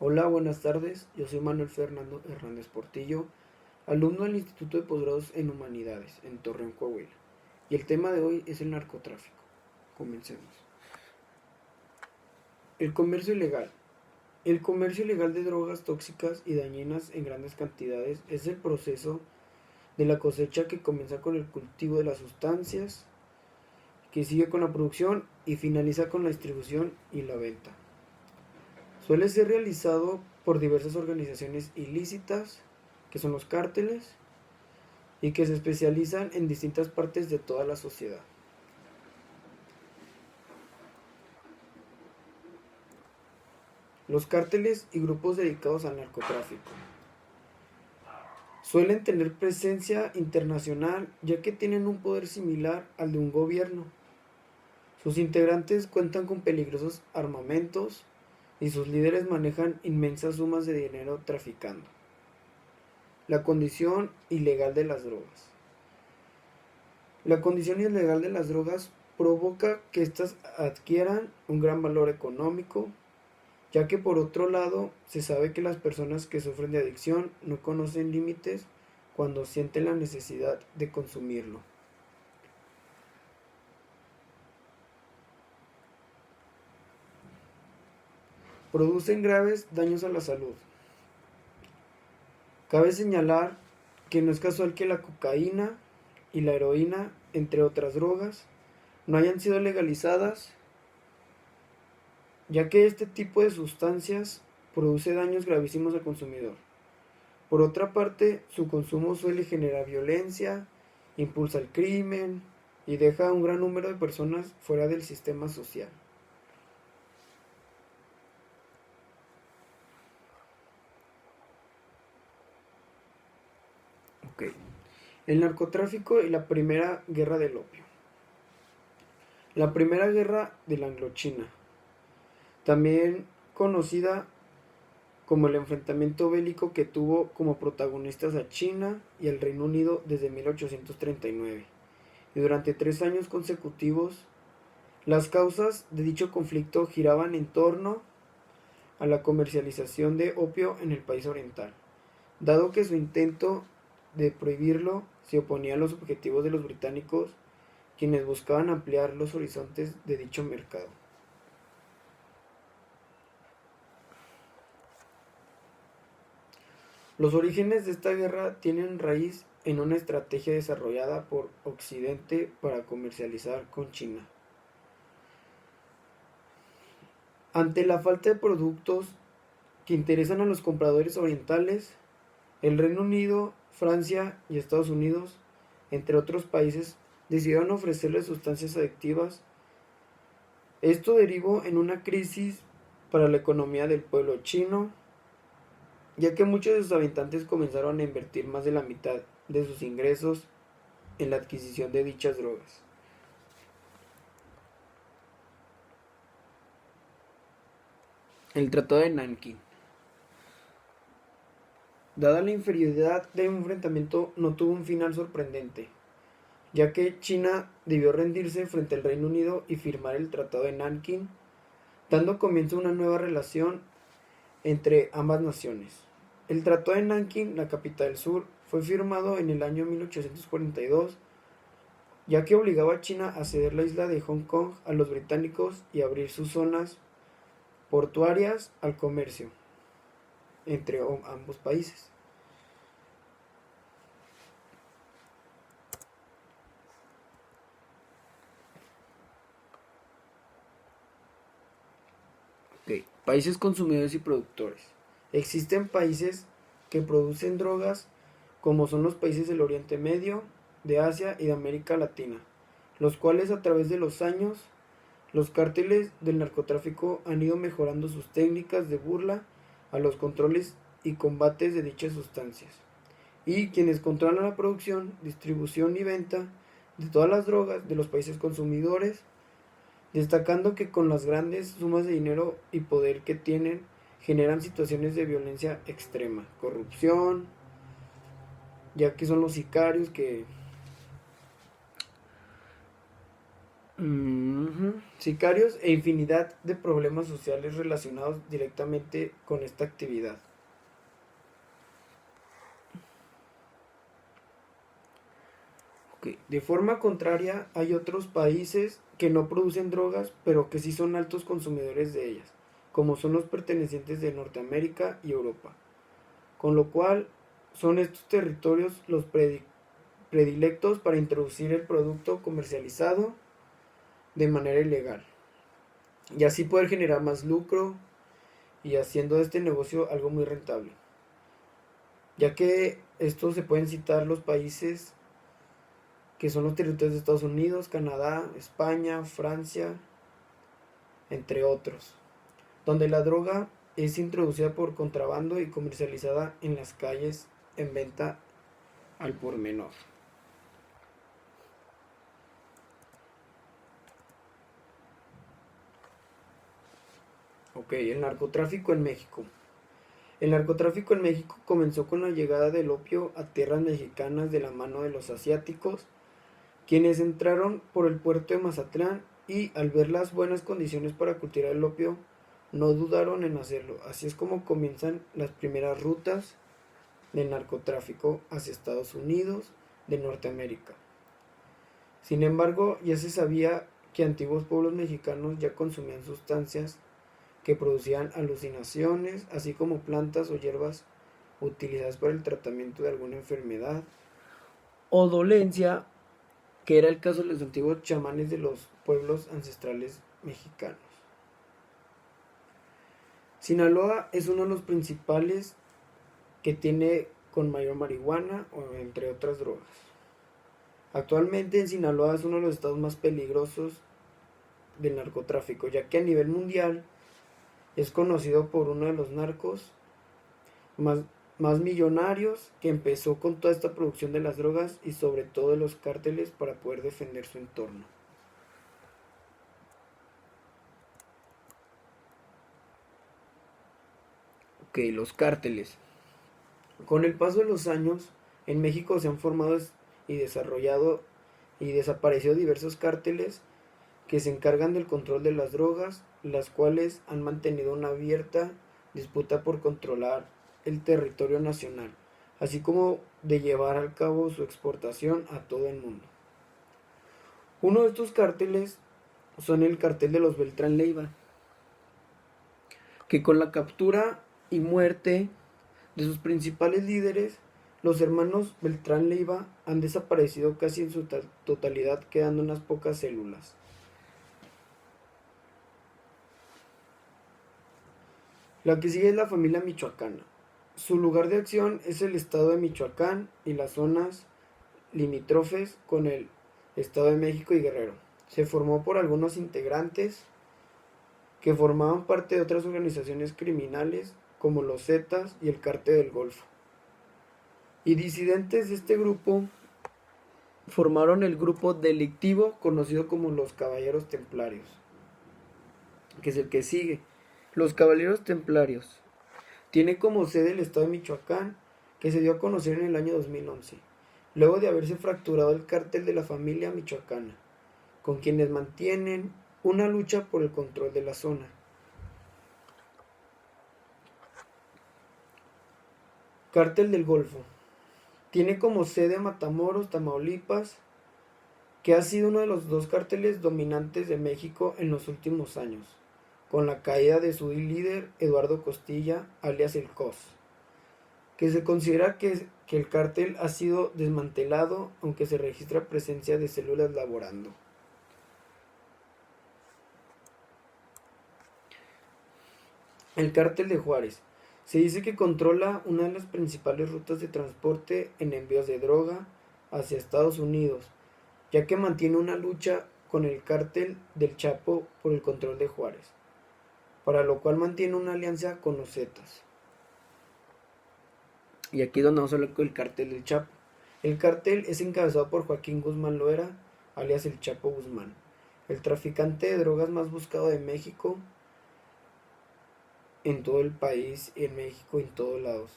Hola, buenas tardes. Yo soy Manuel Fernando Hernández Portillo, alumno del Instituto de Posgrados en Humanidades, en Torreón, Coahuila. Y el tema de hoy es el narcotráfico. Comencemos. El comercio ilegal. El comercio ilegal de drogas tóxicas y dañinas en grandes cantidades es el proceso de la cosecha que comienza con el cultivo de las sustancias, que sigue con la producción y finaliza con la distribución y la venta. Suele ser realizado por diversas organizaciones ilícitas, que son los cárteles, y que se especializan en distintas partes de toda la sociedad. Los cárteles y grupos dedicados al narcotráfico suelen tener presencia internacional ya que tienen un poder similar al de un gobierno. Sus integrantes cuentan con peligrosos armamentos y sus líderes manejan inmensas sumas de dinero traficando. La condición ilegal de las drogas. La condición ilegal de las drogas provoca que éstas adquieran un gran valor económico, ya que por otro lado se sabe que las personas que sufren de adicción no conocen límites cuando sienten la necesidad de consumirlo. Producen graves daños a la salud. Cabe señalar que no es casual que la cocaína y la heroína, entre otras drogas, no hayan sido legalizadas, ya que este tipo de sustancias produce daños gravísimos al consumidor. Por otra parte, su consumo suele generar violencia, impulsa el crimen y deja a un gran número de personas fuera del sistema social. Okay. El narcotráfico y la primera guerra del opio. La primera guerra de la Anglo-China, también conocida como el enfrentamiento bélico que tuvo como protagonistas a China y al Reino Unido desde 1839. Y durante 3 años consecutivos, las causas de dicho conflicto giraban en torno a la comercialización de opio en el país oriental, dado que su intento de prohibirlo se oponía a los objetivos de los británicos, quienes buscaban ampliar los horizontes de dicho mercado. Los orígenes de esta guerra tienen raíz en una estrategia desarrollada por Occidente para comercializar con China. Ante la falta de productos que interesan a los compradores orientales, el Reino Unido, Francia y Estados Unidos, entre otros países, decidieron ofrecerles sustancias adictivas. Esto derivó en una crisis para la economía del pueblo chino, ya que muchos de sus habitantes comenzaron a invertir más de la mitad de sus ingresos en la adquisición de dichas drogas. El Tratado de Nankín. Dada la inferioridad del enfrentamiento, no tuvo un final sorprendente, ya que China debió rendirse frente al Reino Unido y firmar el Tratado de Nankín, dando comienzo a una nueva relación entre ambas naciones. El Tratado de Nankín, la capital del sur, fue firmado en el año 1842, ya que obligaba a China a ceder la isla de Hong Kong a los británicos y abrir sus zonas portuarias al comercio entre ambos países. Okay. Países consumidores y productores. Existen países que producen drogas como son los países del Oriente Medio, de Asia y de América Latina, los cuales a través de los años los cárteles del narcotráfico han ido mejorando sus técnicas de burla a los controles y combates de dichas sustancias, y quienes controlan la producción, distribución y venta de todas las drogas de los países consumidores, destacando que con las grandes sumas de dinero y poder que tienen generan situaciones de violencia extrema, corrupción, ya que son los sicarios que Sicarios e infinidad de problemas sociales relacionados directamente con esta actividad. De forma contraria, hay otros países que no producen drogas, pero que sí son altos consumidores de ellas, como son los pertenecientes de Norteamérica y Europa. Con lo cual, son estos territorios los predilectos para introducir el producto comercializado de manera ilegal. Y así poder generar más lucro y haciendo de este negocio algo muy rentable. Ya que estos se pueden citar los países que son los territorios de Estados Unidos, Canadá, España, Francia, entre otros, donde la droga es introducida por contrabando y comercializada en las calles en venta al por menor. El narcotráfico en México. El narcotráfico en México comenzó con la llegada del opio a tierras mexicanas de la mano de los asiáticos, quienes entraron por el puerto de Mazatlán y al ver las buenas condiciones para cultivar el opio, no dudaron en hacerlo. Así es como comienzan las primeras rutas del narcotráfico hacia Estados Unidos de Norteamérica. Sin embargo, ya se sabía que antiguos pueblos mexicanos ya consumían sustancias que producían alucinaciones, así como plantas o hierbas utilizadas para el tratamiento de alguna enfermedad o dolencia, que era el caso de los antiguos chamanes de los pueblos ancestrales mexicanos. Sinaloa es uno de los principales que tiene con mayor marihuana, o entre otras drogas. Actualmente en Sinaloa es uno de los estados más peligrosos del narcotráfico, ya que a nivel mundial es conocido por uno de los narcos más millonarios, que empezó con toda esta producción de las drogas y sobre todo de los cárteles para poder defender su entorno. Los cárteles. Con el paso de los años, en México se han formado y desarrollado y desaparecido diversos cárteles que se encargan del control de las drogas, las cuales han mantenido una abierta disputa por controlar el territorio nacional, así como de llevar a cabo su exportación a todo el mundo. Uno de estos cárteles son el cartel de los Beltrán Leiva, que con la captura y muerte de sus principales líderes, los hermanos Beltrán Leiva han desaparecido casi en su totalidad, quedando unas pocas células. La que sigue es la familia michoacana. Su lugar de acción es el estado de Michoacán y las zonas limítrofes con el estado de México y Guerrero. Se formó por algunos integrantes que formaban parte de otras organizaciones criminales como los Zetas y el Cártel del Golfo. Y disidentes de este grupo formaron el grupo delictivo conocido como los Caballeros Templarios, que es el que sigue. Los Caballeros Templarios tiene como sede el estado de Michoacán, que se dio a conocer en el año 2011, luego de haberse fracturado el cártel de la familia michoacana, con quienes mantienen una lucha por el control de la zona. Cártel del Golfo. Tiene como sede Matamoros, Tamaulipas, que ha sido uno de los dos cárteles dominantes de México en los últimos años, con la caída de su líder Eduardo Costilla, alias el COS, que se considera que el cártel ha sido desmantelado, aunque se registra presencia de células laborando. El cártel de Juárez. Se dice que controla una de las principales rutas de transporte en envíos de droga hacia Estados Unidos, ya que mantiene una lucha con el cártel del Chapo por el control de Juárez, para lo cual mantiene una alianza con los Zetas. Y aquí donde vamos a hablar con el cártel del Chapo. El cártel es encabezado por Joaquín Guzmán Loera, alias el Chapo Guzmán, el traficante de drogas más buscado de México, en todo el país, en México y en todos lados.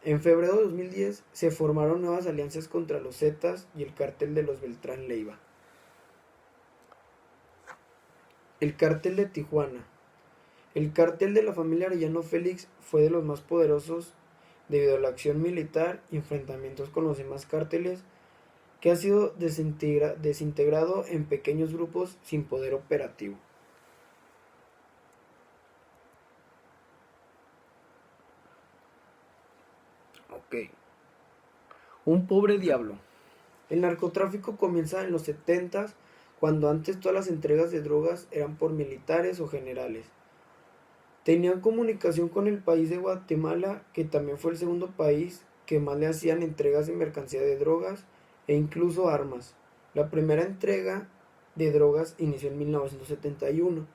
En febrero de 2010 se formaron nuevas alianzas contra los Zetas y el cártel de los Beltrán Leiva. El cártel de Tijuana. El cártel de la familia Arellano Félix fue de los más poderosos debido a la acción militar y enfrentamientos con los demás cárteles que ha sido desintegrado en pequeños grupos sin poder operativo. Ok. Un pobre diablo. El narcotráfico comienza en los 70s, cuando antes todas las entregas de drogas eran por militares o generales. Tenían comunicación con el país de Guatemala, que también fue el segundo país que más le hacían entregas de mercancía de drogas e incluso armas. La primera entrega de drogas inició en 1971,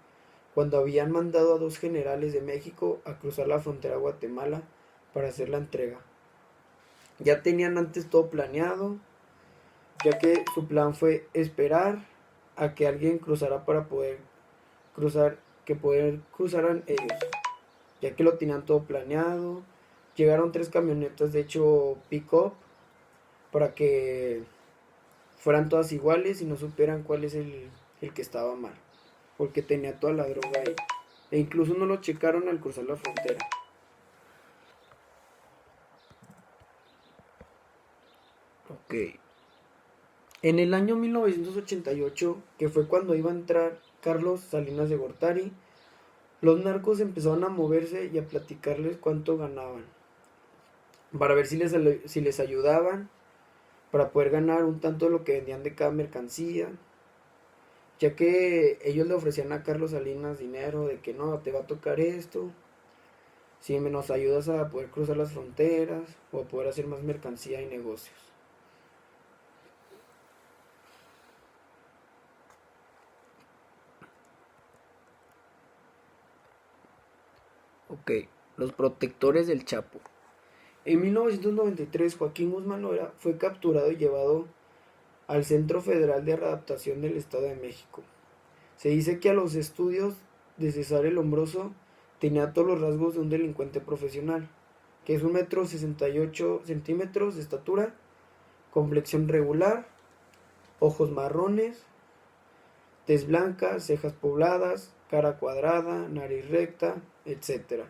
cuando habían mandado a 2 generales de México a cruzar la frontera a Guatemala para hacer la entrega. Ya tenían antes todo planeado, ya que su plan fue esperar a que alguien cruzara para poder cruzar, que poder cruzaran ellos, ya que lo tenían todo planeado. Llegaron 3 camionetas, de hecho pick-up, para que fueran todas iguales y no supieran cuál es el que estaba mal, porque tenía toda la droga ahí. E incluso no lo checaron al cruzar la frontera. Ok. En el año 1988, que fue cuando iba a entrar Carlos Salinas de Gortari, los narcos empezaron a moverse y a platicarles cuánto ganaban, para ver si les ayudaban, para poder ganar un tanto de lo que vendían de cada mercancía, ya que ellos le ofrecían a Carlos Salinas dinero de que no, te va a tocar esto, si nos ayudas a poder cruzar las fronteras o a poder hacer más mercancía y negocios. Ok, los protectores del Chapo. En 1993, Joaquín Guzmán Loera fue capturado y llevado al Centro Federal de Readaptación del Estado de México. Se dice que a los estudios de César el Hombroso tenía todos los rasgos de un delincuente profesional, que es 1,68 m de estatura, complexión regular, ojos marrones, tez blanca, cejas pobladas, cara cuadrada, nariz recta, etc.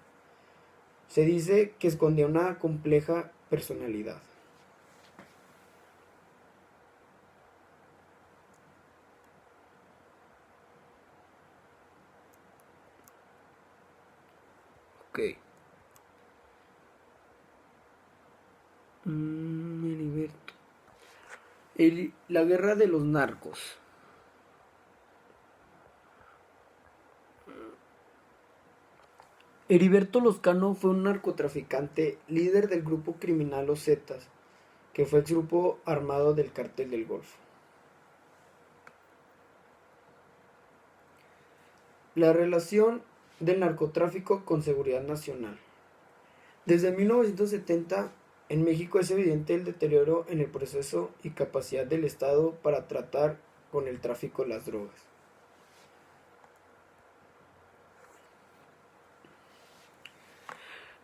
Se dice que escondía una compleja personalidad. Ok. Heriberto. La guerra de los narcos. Heriberto Lozcano fue un narcotraficante líder del grupo criminal Los Zetas, que fue ex grupo armado del Cártel del Golfo. La relación del narcotráfico con seguridad nacional. Desde 1970, en México es evidente el deterioro en el proceso y capacidad del Estado para tratar con el tráfico de las drogas.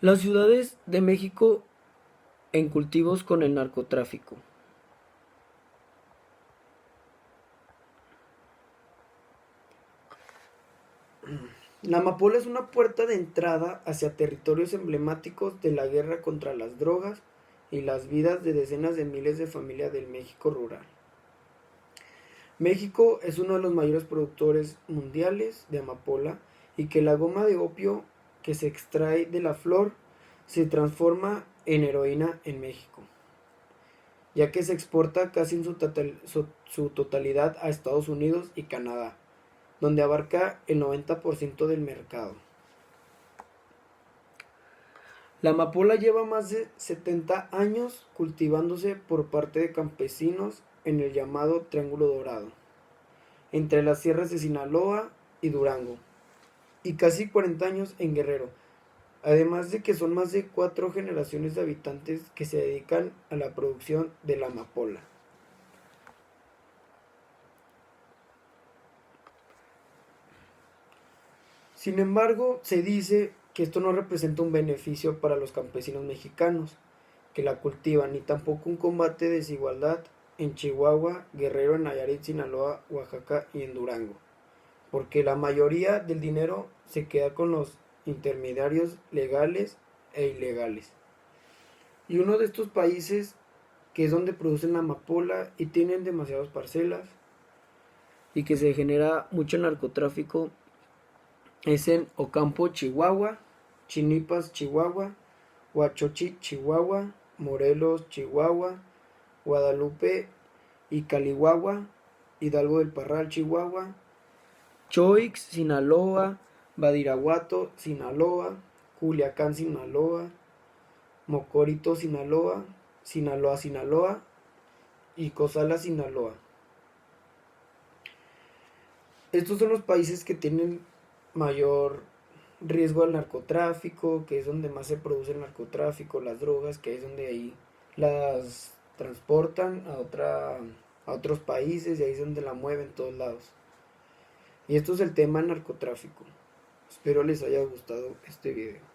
Las ciudades de México en cultivos con el narcotráfico. La amapola es una puerta de entrada hacia territorios emblemáticos de la guerra contra las drogas y las vidas de decenas de miles de familias del México rural. México es uno de los mayores productores mundiales de amapola y que la goma de opio que se extrae de la flor se transforma en heroína en México, ya que se exporta casi en su totalidad a Estados Unidos y Canadá, donde abarca el 90% del mercado. La amapola lleva más de 70 años cultivándose por parte de campesinos en el llamado Triángulo Dorado, entre las sierras de Sinaloa y Durango, y casi 40 años en Guerrero, además de que son más de 4 generaciones de habitantes que se dedican a la producción de la amapola. Sin embargo, se dice que esto no representa un beneficio para los campesinos mexicanos que la cultivan, ni tampoco un combate de desigualdad en Chihuahua, Guerrero, en Nayarit, Sinaloa, Oaxaca y en Durango, porque la mayoría del dinero se queda con los intermediarios legales e ilegales. Y uno de estos países, que es donde producen la amapola y tienen demasiadas parcelas y que se genera mucho narcotráfico, es en Ocampo, Chihuahua, Chinipas, Chihuahua, Huachochi, Chihuahua, Morelos, Chihuahua, Guadalupe y Calihuahua, Hidalgo del Parral, Chihuahua, Choix, Sinaloa, Badiraguato, Sinaloa, Culiacán, Sinaloa, Mocorito, Sinaloa, Sinaloa, Sinaloa y Cozala, Sinaloa. Estos son los países que tienen mayor riesgo al narcotráfico, que es donde más se produce el narcotráfico, las drogas, que es donde ahí las transportan a otros países y ahí es donde la mueven todos lados. Y esto es el tema del narcotráfico. Espero les haya gustado este video.